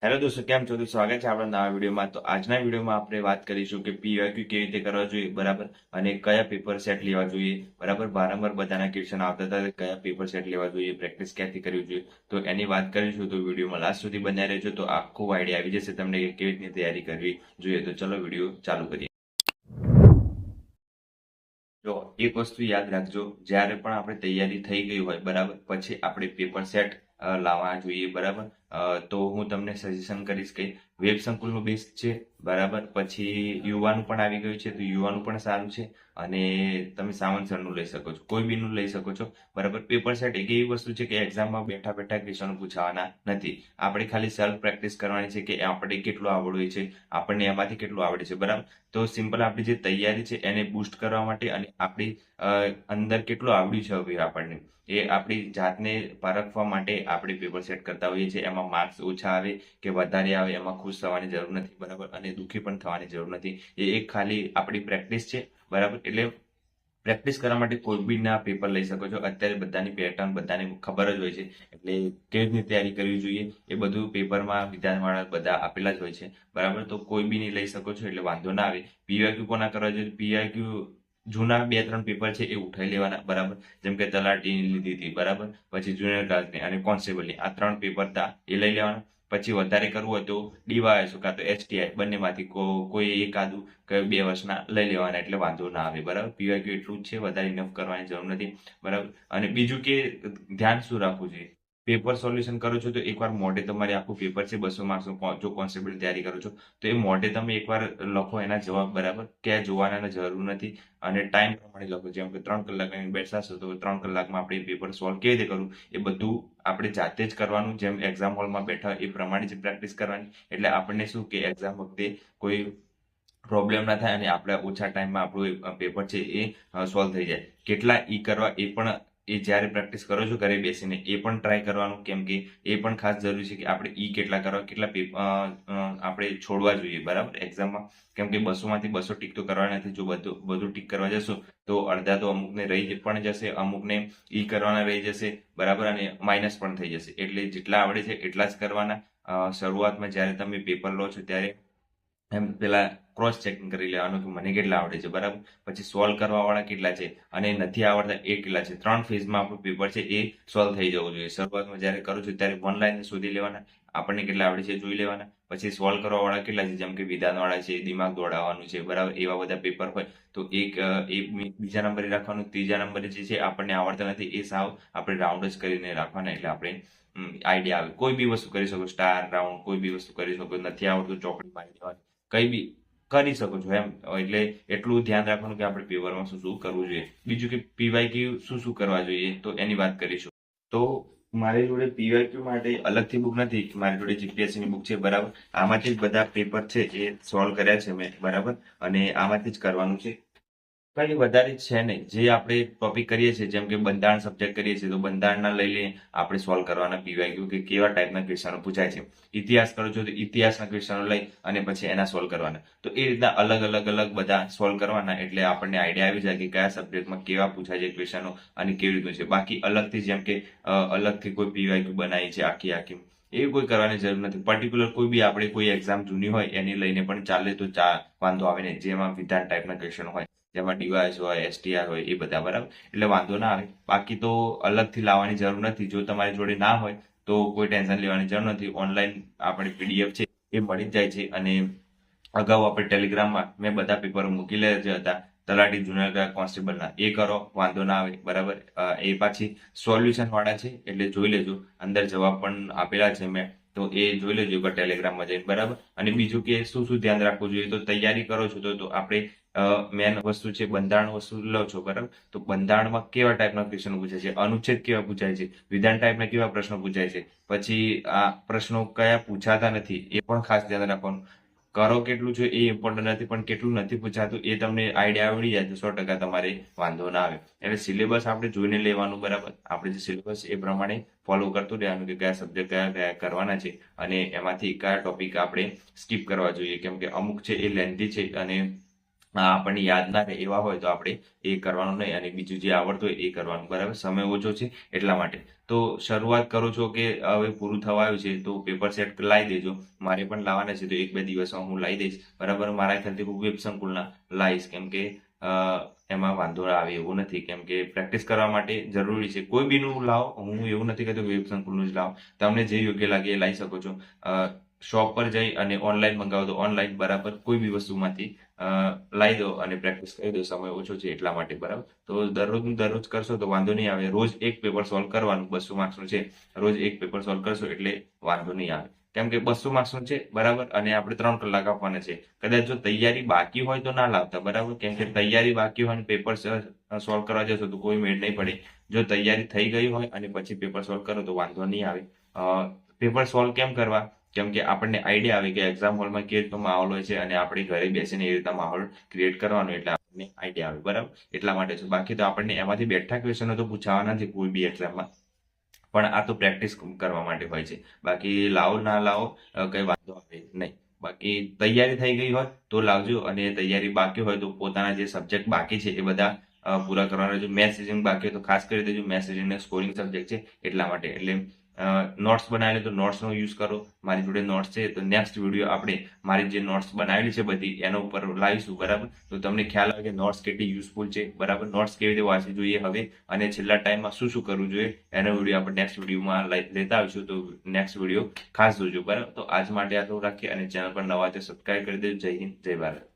Hello દોસ્તો, કેમ છો? તો સ્વાગત છે આપણા નવા વિડીયોમાં. તો આજના વિડીયોમાં આપણે વાત કરીશું કે પીવાયક્યુ કેવી રીતે કરવા જોઈએ, બરાબર, અને કયા પેપર સેટ લેવા જોઈએ, બરાબર. વારંવાર બધાના ક્વેશ્ચન આવતા હતા કે કયા પેપર સેટ લેવા જોઈએ, પ્રેક્ટિસ ક્યાંથી કરવી જોઈએ. તો એની વાત કરીશું. તો વિડીયોમાં લાસ્ટ સુધી બન્યા રહેજો તો આખું આઈડિયા આવી જશે તમને કે કેવી રીતે તૈયારી કરવી જોઈએ. તો ચલો વિડીયો ચાલુ કરીએ. જો એક વસ્તુ યાદ રાખજો, જ્યારે પણ આપણે તૈયારી થઈ ગઈ હોય, બરાબર, પછી આપણે પેપર સેટ લાવવા જોઈએ, બરાબર. તો હું તમને સજેશન કરીશ કે વેબ સંકુલનું બેસ્ટ છે, બરાબર. પછી યુવાનું પણ આવી ગયું છે, તો યુવાનું પણ સારું છે. અને તમે સાવન સરનું લઈ શકો છો, કોઈ બીનું લઈ શકો છો, બરાબર. પેપર સેટ એક એવી વસ્તુ છે કે એક્ઝામમાં બેઠા બેઠા ક્વેશ્ચનો પૂછાવાના નથી. આપણે ખાલી સેલ્ફ પ્રેક્ટિસ કરવાની છે કે આપણે કેટલું આવડવું છે, આપણને એમાંથી કેટલું આવડે છે, બરાબર. તો સિમ્પલ આપણી જે તૈયારી છે એને બૂસ્ટ કરવા માટે અને આપણી અંદર કેટલું આવડ્યું છે હવે આપણને એ આપણી જાતને પારખવા માટે આપણે પેપર સેટ કરતા હોઈએ છીએ. એમાં માર્ક્સ ઓછા આવે કે વધારે આવે એમાં ખુશ થવાની જરૂર નથી, બરાબર, અને દુઃખી પણ થવાની જરૂર નથી. એ એક ખાલી આપણી પ્રેક્ટિસ છે, બરાબર. એટલે પ્રેક્ટિસ કરવા માટે કોઈ બી ના પેપર લઈ શકો છો. અત્યારે બધાની પેટર્ન બધાને ખબર જ હોય છે, એટલે કેવી રીતે તૈયારી કરવી જોઈએ એ બધું પેપરમાં વિધાનવાળા બધા આપેલા જ હોય છે, બરાબર. તો કોઈ બી નહીં લઈ શકો છો, એટલે વાંધો ના આવે. પીવાયક્યુ કોના કરવા જોઈએ? પીવાયક્યુ જૂના 2-3 પેપર છે એ ઉઠાઈ લેવાના, બરાબર. જેમ કે તલાટીની લીધી હતી, બરાબર, પછી જુનિયર ક્લાર્કની અને કોન્સ્ટેબલની આ 3 પેપર હતા એ લઈ લેવાના. પછી વધારે કરવું હોય તો ડીવાયએસઓ કાં તો એસટીઆઈ બંનેમાંથી કોઈ એકાદું કે 2 વર્ષના લઈ લેવાના, એટલે વાંધો ના આવે, બરાબર. પીવાયક્યુ એટલું જ છે, વધારે ઇનફ કરવાની જરૂર નથી, બરાબર. અને બીજું કે ધ્યાન શું રાખવું જોઈએ? પેપર સોલ્યુશન કરો છો તો એકવાર મોઢે તમારે આખું પેપર છે 200 માર્ક્સનું, જો કોન્સ્ટેબલ તૈયારી કરો છો તો એ મોઢે તમે એકવાર લખો એના જવાબ, બરાબર. ક્યાંય જોવાના જરૂર નથી. અને ટાઈમ પ્રમાણે લખો. જેમ કે 3 કલાકની બેસાશો તો 3 કલાકમાં આપણે પેપર સોલ્વ કેવી રીતે કરવું એ બધું આપણે જાતે જ કરવાનું. જેમ એક્ઝામ હોલમાં બેઠા એ પ્રમાણે જ પ્રેક્ટિસ કરવાની. એટલે આપણને શું કે એક્ઝામ વખતે કોઈ પ્રોબ્લેમ ના થાય અને આપણે ઓછા ટાઈમમાં આપણું પેપર છે એ સોલ્વ થઈ જાય. કેટલા ઈ કરવા એ પણ એ જ્યારે પ્રેક્ટિસ કરો છો ઘરે બેસીને એ પણ ટ્રાય કરવાનું. કેમ કે એ પણ ખાસ જરૂરી છે કે આપણે ઈ કેટલા કરવા, કેટલા આપણે છોડવા જોઈએ, બરાબર, એક્ઝામમાં. કેમ કે 200માંથી 200 ટીક તો કરવા નથી. જો બધું ટીક કરવા જશો તો અડધા તો અમુકને રહી પણ જશે, અમુકને ઈ કરવાના રહી જશે, બરાબર, અને માઇનસ પણ થઈ જશે. એટલે જેટલા આવડે છે એટલા જ કરવાના. શરૂઆતમાં જ્યારે તમે પેપર લો છો ત્યારે એમ પેલા ક્રોસ ચેકિંગ કરી લેવાનું કે મને કેટલા આવડે છે, બરાબર. પછી સોલ્વ કરવા વાળા કેટલા છે અને નથી આવડતા એ કેટલા છે. 3 ફેઝમાં આપણું પેપર છે એ સોલ્વ થઈ જવું જોઈએ. શરૂઆતમાં જ્યારે કરો છો ત્યારે 1 લાઈન શોધી લેવાના, આપણને કેટલા આવડે છે એ જોઈ લેવાના. પછી સોલ્વ કરવા વાળા કેટલા છે, જેમ કે વિધાનવાળા છે, દિમાગ દોડાવવાનું છે, બરાબર, એવા બધા પેપર હોય તો બીજા નંબરે રાખવાનું. ત્રીજા નંબરે જે છે આપણને આવડતા નથી એ સાવ આપણે રાઉન્ડ જ કરીને રાખવાના. એટલે આપણે આઈડિયા આવે. કોઈ બી વસ્તુ કરી શકો, સ્ટાર રાઉન્ડ કોઈ બી વસ્તુ કરી શકો. નથી આવડતું ચોકડી મારી દેવાની, કઈ બી કરી શકો છો એમ. એટલે એટલું ધ્યાન રાખવાનું કે આપણે પેપરમાં શું શું કરવું જોઈએ. બીજું કે પીવાયક્યુ શું શું કરવા જોઈએ તો એની વાત કરીશું. તો મારી જોડે પીવાયક્યુ માટે અલગથી બુક નથી. મારી જોડે જીપીએસસી ની બુક છે, બરાબર. આમાંથી જ બધા પેપર છે એ સોલ્વ કર્યા છે મેં, બરાબર. અને આમાંથી જ કરવાનું છે. કઈ વધારે છે નહીં. જે આપણે ટોપિક કરીએ છીએ, જેમ કે બંધારણ સબ્જેક્ટ કરીએ છીએ તો બંધારણના લઈ લઈને આપણે સોલ્વ કરવાના પીવાયક્યુ કે કેવા ટાઈપના ક્વેશ્ચનો પૂછાય છે. ઇતિહાસ કરો છો તો ઇતિહાસના ક્વેશ્ચનો લઈ અને પછી એના સોલ્વ કરવાના. તો એ રીતના અલગ અલગ અલગ બધા સોલ્વ કરવાના. એટલે આપણને આઈડિયા આવી જાય કે કયા સબ્જેક્ટમાં કેવા પૂછાય છે ક્વેશ્ચનો અને કેવી રીતનું છે. બાકી અલગથી જેમ કે અલગથી કોઈ પીવાયક્યુ બનાવી છે આખી આખી એવી કોઈ કરવાની જરૂર નથી. પર્ટિક્યુલર કોઈ બી આપણે કોઈ એક્ઝામ જૂની હોય એની લઈને પણ ચાલે તો વાંધો આવે નહીં. જેમાં વિધાન ટાઈપના ક્વેશ્ચન હોય, જેમાં ડીવાયસ હોય, એસટીઆર હોય, એ બધા, બરાબર. એટલે વાંધો ના આવે. બાકી તો અલગથી લાવવાની જરૂર નથી. જો તમારી જોડે ના હોય તો કોઈ ટેન્શન લેવાની જરૂર નથી. ઓનલાઈન આપણી પીડીએફ છે એ મળી જ જાય છે. અને અગાઉ આપણે ટેલિગ્રામમાં મેં બધા પેપરો મૂકી જે હતા તલાટી, જુનિયર ક્લાર્ક, કોન્સ્ટેબલના, એ કરો, વાંધો ના આવે, બરાબર. એ પાછી સોલ્યુશન વાળા છે એટલે જોઈ લેજો. અંદર જવાબ પણ આપેલા છે મેં, તો એ જોઈ લેજો એકવાર ટેલિગ્રામમાં જઈને, બરાબર. અને બીજું કે શું શું ધ્યાન રાખવું જોઈએ? તો તૈયારી કરો છો તો આપણે મેન વસ્તુ છે બંધારણ વસ્તુ લો છો, બરાબર. તો બંધારણમાં કેવા ટાઈપના ક્વેશ્ચન પૂછાય છે, અનુચ્છેદ કેવા પૂછાય છે, વિધાન ટાઈપના કેવા પ્રશ્નો પૂછાય છે, પછી આ પ્રશ્નો કયા પૂછાતા નથી એ પણ ખાસ ધ્યાન રાખવાનું. કરો કેટલું છે એ ઇમ્પોર્ટન્ટ નથી, પણ કેટલું નથી પૂછાતું એ તમને આઈડિયા આવડી જાય તો 100% તમારે વાંધો ના આવે. એટલે સિલેબસ આપણે જોઈને લેવાનું, બરાબર. આપણે જે સિલેબસ એ પ્રમાણે ફોલો કરતું રહેવાનું કે કયા સબ્જેક્ટ કયા કયા કરવાના છે અને એમાંથી કયા ટોપિક આપણે સ્કીપ કરવા જોઈએ. કેમ કે અમુક છે એ લેન્ધી છે અને આપણને યાદ ના રહે એવા હોય તો આપણે એ કરવાનું નહીં અને બીજું જે આવડતું હોય એ કરવાનું, બરાબર. સમય ઓછો છે એટલા માટે. તો શરૂઆત કરો છો કે હવે પૂરું થવા આવ્યું છે તો પેપર સેટ લાવી દેજો. મારે પણ લાવવાના છે તો 1-2 દિવસમાં હું લાવી દઈશ, બરાબર. મારા ખ્યાલથી હું વેબ સંકુલના લાવીશ, કેમ કે એમાં વાંધો આવે એવું નથી, કેમ કે પ્રેક્ટિસ કરવા માટે જરૂરી છે. કોઈ બીનું લાવો, હું એવું નથી કહેતો વેબ સંકુલનું જ લાવો. તમને જે યોગ્ય લાગે એ લાવી શકો છો. શોપ પર જઈ અને ઓનલાઈન મંગાવો તો ઓનલાઈન, બરાબર. કોઈ બી વસ્તુમાંથી લાવી દો અને પ્રેક્ટિસ કરી દો. સમય ઓછો છે એટલા માટે, બરાબર. તો દરરોજનું દરરોજ કરશો તો વાંધો નહીં આવે. રોજ એક પેપર સોલ્વ કરવાનું, 200 માર્ક્સનું છે. રોજ એક પેપર સોલ્વ કરશો એટલે વાંધો નહીં આવે, કેમ કે 200 માર્ક્સનું છે, બરાબર. અને આપણે 3 કલાક આપવાના છે. કદાચ જો તૈયારી બાકી હોય તો ના લાવતા, બરાબર. કેમ કે તૈયારી બાકી હોય અને પેપર સોલ્વ કરવા જશો તો કોઈ મેળ નહીં પડે. જો તૈયારી થઈ ગઈ હોય અને પછી પેપર સોલ્વ કરો તો વાંધો નહીં આવે. પેપર સોલ્વ કેમ કરવા? કેમ કે આપણને આઈડિયા આવે કે એક્ઝામ હોલમાં કેવી રીતનો માહોલ હોય છે અને આપણે ઘરે બેસીને એ રીતના માહોલ ક્રિએટ કરવાનો, એટલે આપણને આઈડિયા આવે, બરાબર. એટલા માટે છે. બાકી તો આપણને એમાંથી બેઠા ક્વેશ્ચનો તો પૂછાવાના નથી કોઈ બી એક્ઝામમાં, પણ આ તો પ્રેક્ટિસ કરવા માટે હોય છે. બાકી લાવો ના લાવો કઈ વાંધો આવે નહીં. બાકી તૈયારી થઈ ગઈ હોય તો લાવજો, અને તૈયારી બાકી હોય તો પોતાના જે સબ્જેક્ટ બાકી છે એ બધા પૂરા કરવાના. જો મેથ્સ રીઝનિંગ બાકી હોય તો ખાસ કરી દેજો. મેથ્સ રીઝનિંગ સ્કોરિંગ સબ્જેક્ટ છે એટલા માટે. એટલે નોટ્સ બનાવેલી તો નોટ્સનો યુઝ કરો. મારી જોડે નોટ્સ છે તો નેક્સ્ટ વિડીયો આપણે મારી જે નોટ્સ બનાવેલી છે બધી એના ઉપર લાવીશું, બરાબર. તો તમને ખ્યાલ આવે કે નોટ્સ કેટલી યુઝફુલ છે, બરાબર. નોટ્સ કેવી રીતે વાંચવી જોઈએ હવે અને છેલ્લા ટાઈમમાં શું શું કરવું જોઈએ એનો વિડીયો આપણે નેક્સ્ટ વિડીયોમાં લેતા આવીશું. તો નેક્સ્ટ વિડીયો ખાસ જોજો, બરાબર. તો આજ માટે આટલું રાખીએ અને ચેનલ પર નવા છે સબસ્ક્રાઈબ કરી દેજો. જય હિન્દ, જય ભારત.